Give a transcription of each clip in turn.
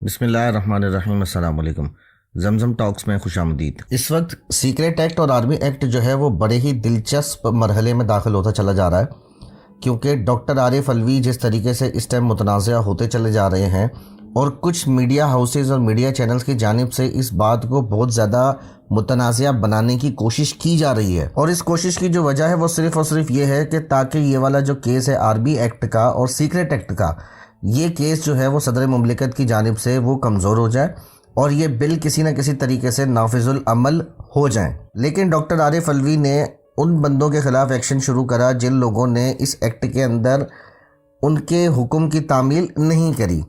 بسم اللہ الرحمن الرحیم۔ السلام علیکم۔ زمزم ٹاکس میں خوش آمدید۔ اس وقت سیکریٹ ایکٹ اور آرمی ایکٹ جو ہے وہ بڑے ہی دلچسپ مرحلے میں داخل ہوتا چلا جا رہا ہے، کیونکہ ڈاکٹر عارف الوی جس طریقے سے اس ٹائم متنازع ہوتے چلے جا رہے ہیں اور کچھ میڈیا ہاؤسز اور میڈیا چینلز کی جانب سے اس بات کو بہت زیادہ متنازع بنانے کی کوشش کی جا رہی ہے، اور اس کوشش کی جو وجہ ہے وہ صرف اور صرف یہ ہے کہ تاکہ یہ والا جو کیس ہے آرمی ایکٹ کا اور سیکریٹ ایکٹ کا، یہ کیس جو ہے وہ صدر مملکت کی جانب سے وہ کمزور ہو جائے اور یہ بل کسی نہ کسی طریقے سے نافذ العمل ہو جائیں۔ لیکن ڈاکٹر عارف الوی نے ان بندوں کے خلاف ایکشن شروع کرا جن لوگوں نے اس ایکٹ کے اندر ان کے حکم کی تعمیل نہیں کری۔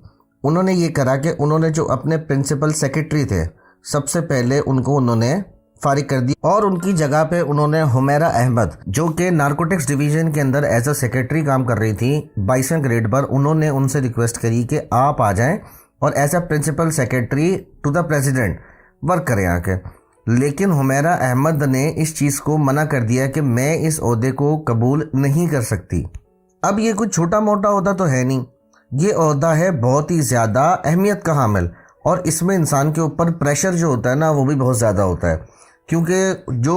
انہوں نے یہ کرا کہ انہوں نے جو اپنے پرنسپل سیکرٹری تھے سب سے پہلے انہوں نے فارغ کر دی، اور ان کی جگہ پہ انہوں نے حمیرہ احمد جو کہ نارکوٹکس ڈویژن کے اندر ایز اے سیکرٹری کام کر رہی تھی 22ویں گریڈ پر، انہوں نے ان سے ریکویسٹ کری کہ آپ آ جائیں اور as a principal secretary to the president work کریں آ کے۔ لیکن حمیرہ احمد نے اس چیز کو منع کر دیا کہ میں اس عہدے کو قبول نہیں کر سکتی۔ اب یہ کچھ چھوٹا موٹا عہدہ تو ہے نہیں، یہ عہدہ ہے بہت ہی زیادہ اہمیت کا حامل، اور اس میں انسان کے اوپر پریشر جو ہوتا ہے نا وہ بھی بہت زیادہ ہوتا ہے، کیونکہ جو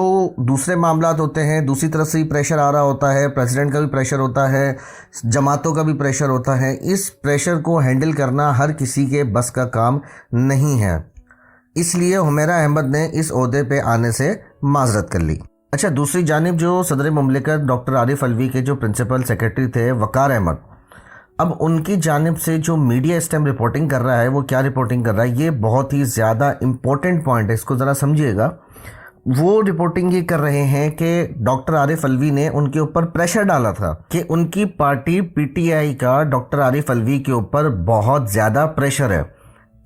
دوسرے معاملات ہوتے ہیں دوسری طرف سے ہی پریشر آ رہا ہوتا ہے، پریزیڈنٹ کا بھی پریشر ہوتا ہے، جماعتوں کا بھی پریشر ہوتا ہے۔ اس پریشر کو ہینڈل کرنا ہر کسی کے بس کا کام نہیں ہے، اس لیے حمیرہ احمد نے اس عہدے پہ آنے سے معذرت کر لی۔ اچھا، دوسری جانب جو صدر مملکت ڈاکٹر عارف الوی کے جو پرنسپل سیکرٹری تھے وقار احمد، اب ان کی جانب سے جو میڈیا اس ٹائم رپورٹنگ کر رہا ہے وہ کیا رپورٹنگ کر رہا ہے، یہ بہت ہی زیادہ امپورٹنٹ پوائنٹ ہے، اس کو ذرا سمجھیے گا۔ وہ رپورٹنگ یہ کر رہے ہیں کہ ڈاکٹر عارف الوی نے ان کے اوپر پریشر ڈالا تھا کہ ان کی پارٹی پی ٹی آئی کا ڈاکٹر عارف الوی کے اوپر بہت زیادہ پریشر ہے،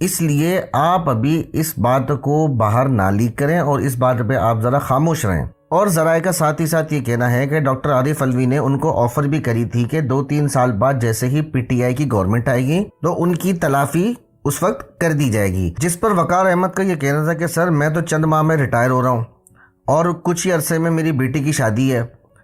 اس لیے آپ ابھی اس بات کو باہر نہ لیک کریں اور اس بات پہ آپ ذرا خاموش رہیں۔ اور ذرائع کا ساتھ ہی ساتھ یہ کہنا ہے کہ ڈاکٹر عارف الوی نے ان کو آفر بھی کری تھی کہ 2-3 سال بعد جیسے ہی پی ٹی آئی کی گورنمنٹ آئے گی تو ان کی تلافی اس وقت کر دی جائے گی، جس پر وقار احمد کا یہ کہنا تھا کہ سر میں تو چند ماہ میں ریٹائر ہو رہا ہوں اور کچھ ہی عرصے میں میری بیٹی کی شادی ہے،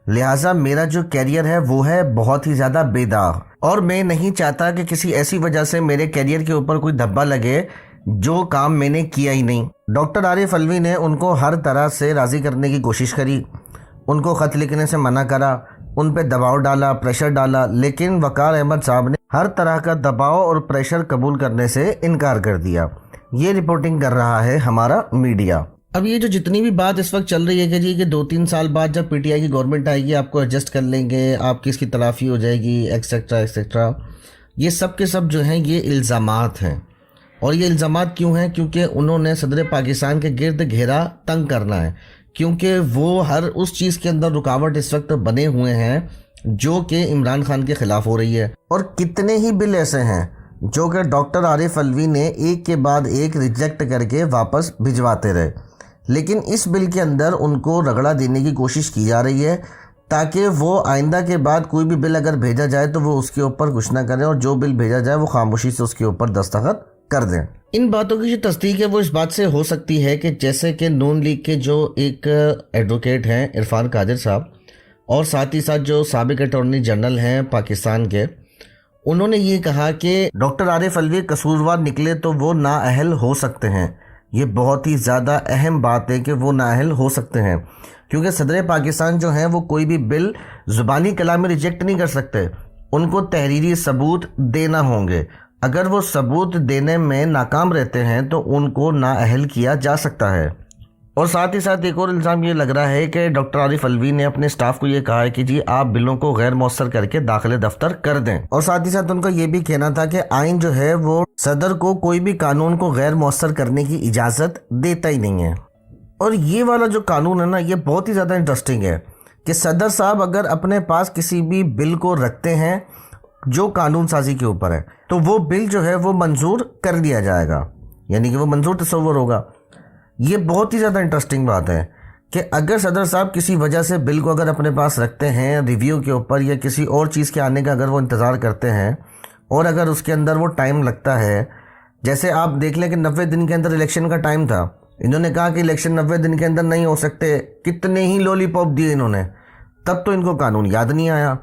لہٰذا میرا جو کیریئر ہے وہ ہے بہت ہی زیادہ بے داغ، اور میں نہیں چاہتا کہ کسی ایسی وجہ سے میرے کیریئر کے اوپر کوئی دھبا لگے جو کام میں نے کیا ہی نہیں۔ ڈاکٹر عارف الوی نے ان کو ہر طرح سے راضی کرنے کی کوشش کری، ان کو خط لکھنے سے منع کرا، ان پہ دباؤ ڈالا، پریشر ڈالا، لیکن وقار احمد صاحب نے ہر طرح کا دباؤ اور پریشر قبول کرنے سے انکار کر دیا۔ یہ رپورٹنگ کر رہا ہے ہمارا میڈیا۔ اب یہ جو جتنی بھی بات اس وقت چل رہی ہے کہ جی کہ 2-3 سال بعد جب پی ٹی آئی کی گورنمنٹ آئے گی آپ کو ایڈجسٹ کر لیں گے، آپ کی اس کی تلافی ہو جائے گی ایکسیکٹرا ایکسیکٹرا، یہ سب کے سب جو ہیں یہ الزامات ہیں، اور یہ الزامات کیوں ہیں؟ کیونکہ انہوں نے صدر پاکستان کے گرد گھیرا تنگ کرنا ہے، کیونکہ وہ ہر اس چیز کے اندر رکاوٹ اس وقت بنے ہوئے ہیں جو کہ عمران خان کے خلاف ہو رہی ہے، اور کتنے ہی بل ایسے ہیں جو کہ ڈاکٹر عارف الوی نے ایک کے بعد ایک ریجیکٹ کر کے واپس بھجواتے رہے، لیکن اس بل کے اندر ان کو رگڑا دینے کی کوشش کی جا رہی ہے تاکہ وہ آئندہ کے بعد کوئی بھی بل اگر بھیجا جائے تو وہ اس کے اوپر کچھ نہ کریں، اور جو بل بھیجا جائے وہ خاموشی سے اس کے اوپر دستخط کر دیں۔ ان باتوں کی جو تصدیق ہے وہ اس بات سے ہو سکتی ہے کہ جیسے کہ نون لیگ کے جو ایک ایڈوکیٹ ہیں عرفان قادر صاحب، اور ساتھ ہی ساتھ جو سابق اٹارنی جنرل ہیں پاکستان کے، انہوں نے یہ کہا کہ ڈاکٹر عارف الوی قصوروار نکلے تو وہ نااہل ہو سکتے ہیں۔ یہ بہت ہی زیادہ اہم بات ہے کہ وہ نااہل ہو سکتے ہیں، کیونکہ صدر پاکستان جو ہیں وہ کوئی بھی بل زبانی کلام میں ریجیکٹ نہیں کر سکتے، ان کو تحریری ثبوت دینا ہوں گے، اگر وہ ثبوت دینے میں ناکام رہتے ہیں تو ان کو نااہل کیا جا سکتا ہے۔ اور ساتھ ہی ساتھ ایک اور الزام یہ لگ رہا ہے کہ ڈاکٹر عارف الوی نے اپنے سٹاف کو یہ کہا ہے کہ جی آپ بلوں کو غیر مؤثر کر کے داخل دفتر کر دیں، اور ساتھ ہی ساتھ ان کا یہ بھی کہنا تھا کہ آئین جو ہے وہ صدر کو کوئی بھی قانون کو غیر مؤثر کرنے کی اجازت دیتا ہی نہیں ہے۔ اور یہ والا جو قانون ہے نا یہ بہت ہی زیادہ انٹرسٹنگ ہے کہ صدر صاحب اگر اپنے پاس کسی بھی بل کو رکھتے ہیں جو قانون سازی کے اوپر ہے تو وہ بل جو ہے وہ منظور کر لیا جائے گا، یعنی کہ وہ منظور تصور ہوگا۔ یہ بہت ہی زیادہ انٹرسٹنگ بات ہے کہ اگر صدر صاحب کسی وجہ سے بل کو اگر اپنے پاس رکھتے ہیں ریویو کے اوپر یا کسی اور چیز کے آنے کا اگر وہ انتظار کرتے ہیں، اور اگر اس کے اندر وہ ٹائم لگتا ہے، جیسے آپ دیکھ لیں کہ 90 دن کے اندر الیکشن کا ٹائم تھا، انہوں نے کہا کہ الیکشن 90 دن کے اندر نہیں ہو سکتے، کتنے ہی لولی پاپ دیے انہوں نے، تب تو ان کو قانون یاد نہیں آیا۔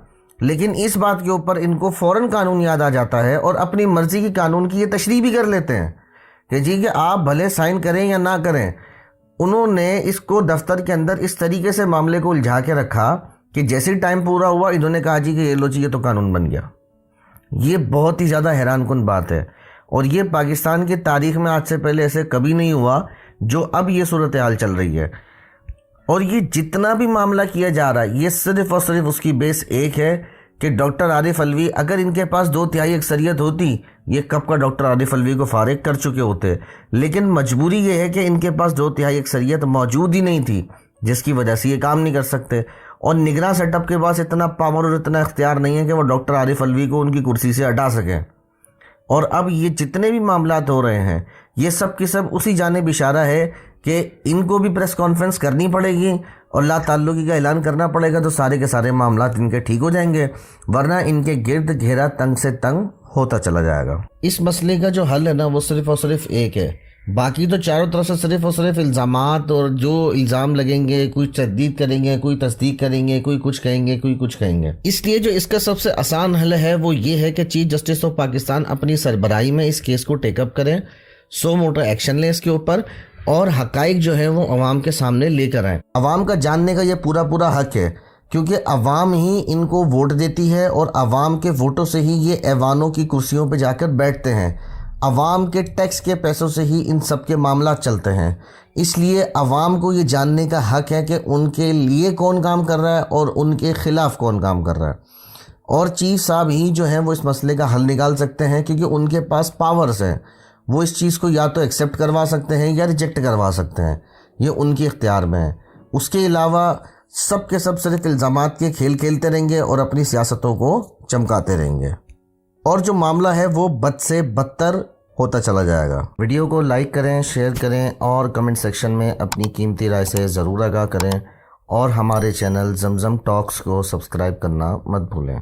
لیکن اس بات کے اوپر ان کو فوراً قانون یاد آ جاتا ہے اور اپنی مرضی کی قانون کی یہ تشریح بھی کر لیتے ہیں کہ جی کہ آپ بھلے سائن کریں یا نہ کریں. انہوں نے اس کو دفتر کے اندر اس طریقے سے معاملے کو الجھا کے رکھا کہ جیسے ٹائم پورا ہوا انہوں نے کہا جی کہ یہ لو جی یہ تو قانون بن گیا. یہ بہت ہی زیادہ حیران کن بات ہے اور یہ پاکستان کی تاریخ میں آج سے پہلے ایسے کبھی نہیں ہوا جو اب یہ صورتحال چل رہی ہے. اور یہ جتنا بھی معاملہ کیا جا رہا ہے یہ صرف اور صرف اس کی بیس ایک ہے کہ ڈاکٹر عارف علوی اگر ان کے پاس 2/3 اکثریت ہوتی یہ کب کا ڈاکٹر عارف علوی کو فارغ کر چکے ہوتے. لیکن مجبوری یہ ہے کہ ان کے پاس 2/3 اکثریت موجود ہی نہیں تھی جس کی وجہ سے یہ کام نہیں کر سکتے. اور نگراں سیٹ اپ کے پاس اتنا پاور اور اتنا اختیار نہیں ہے کہ وہ ڈاکٹر عارف علوی کو ان کی کرسی سے ہٹا سکیں. اور اب یہ جتنے بھی معاملات ہو رہے ہیں یہ سب کی سب اسی جانب اشارہ ہے کہ ان کو بھی پریس کانفرنس کرنی پڑے گی اور لا تعلقی کا اعلان کرنا پڑے گا تو سارے کے سارے معاملات ان کے ٹھیک ہو جائیں گے، ورنہ ان کے گرد گھیرا تنگ سے تنگ ہوتا چلا جائے گا. اس مسئلے کا جو حل ہے نا وہ صرف اور صرف ایک ہے. باقی تو چاروں طرف سے صرف اور صرف الزامات اور جو الزام لگیں گے، کوئی تردید کریں گے، کوئی تصدیق کریں گے، کوئی کچھ کہیں گے، کوئی کچھ کہیں گے. اس لیے جو اس کا سب سے آسان حل ہے وہ یہ ہے کہ چیف جسٹس آف پاکستان اپنی سربراہی میں اس کیس کو ٹیک اپ کریں، سو موٹو ایکشن لیں اس کے اوپر اور حقائق جو ہے وہ عوام کے سامنے لے کر آئیں. عوام کا جاننے کا یہ پورا حق ہے کیونکہ عوام ہی ان کو ووٹ دیتی ہے اور عوام کے ووٹوں سے ہی یہ ایوانوں کی کرسیوں پہ جا کر بیٹھتے ہیں. عوام کے ٹیکس کے پیسوں سے ہی ان سب کے معاملات چلتے ہیں. اس لیے عوام کو یہ جاننے کا حق ہے کہ ان کے لیے کون کام کر رہا ہے اور ان کے خلاف کون کام کر رہا ہے. اور چیف صاحب ہی جو ہیں وہ اس مسئلے کا حل نکال سکتے ہیں کیونکہ ان کے پاس پاورز ہیں. وہ اس چیز کو یا تو ایکسیپٹ کروا سکتے ہیں یا ریجیکٹ کروا سکتے ہیں، یہ ان کے اختیار میں ہے. اس کے علاوہ سب کے سب صرف الزامات کے کھیل کھیلتے رہیں گے اور اپنی سیاستوں کو چمکاتے رہیں گے اور جو معاملہ ہے وہ بد سے بدتر ہوتا چلا جائے گا. ویڈیو کو لائک کریں، شیئر کریں اور کمنٹ سیکشن میں اپنی قیمتی رائے سے ضرور آگاہ کریں اور ہمارے چینل زمزم ٹاکس کو سبسکرائب کرنا مت بھولیں.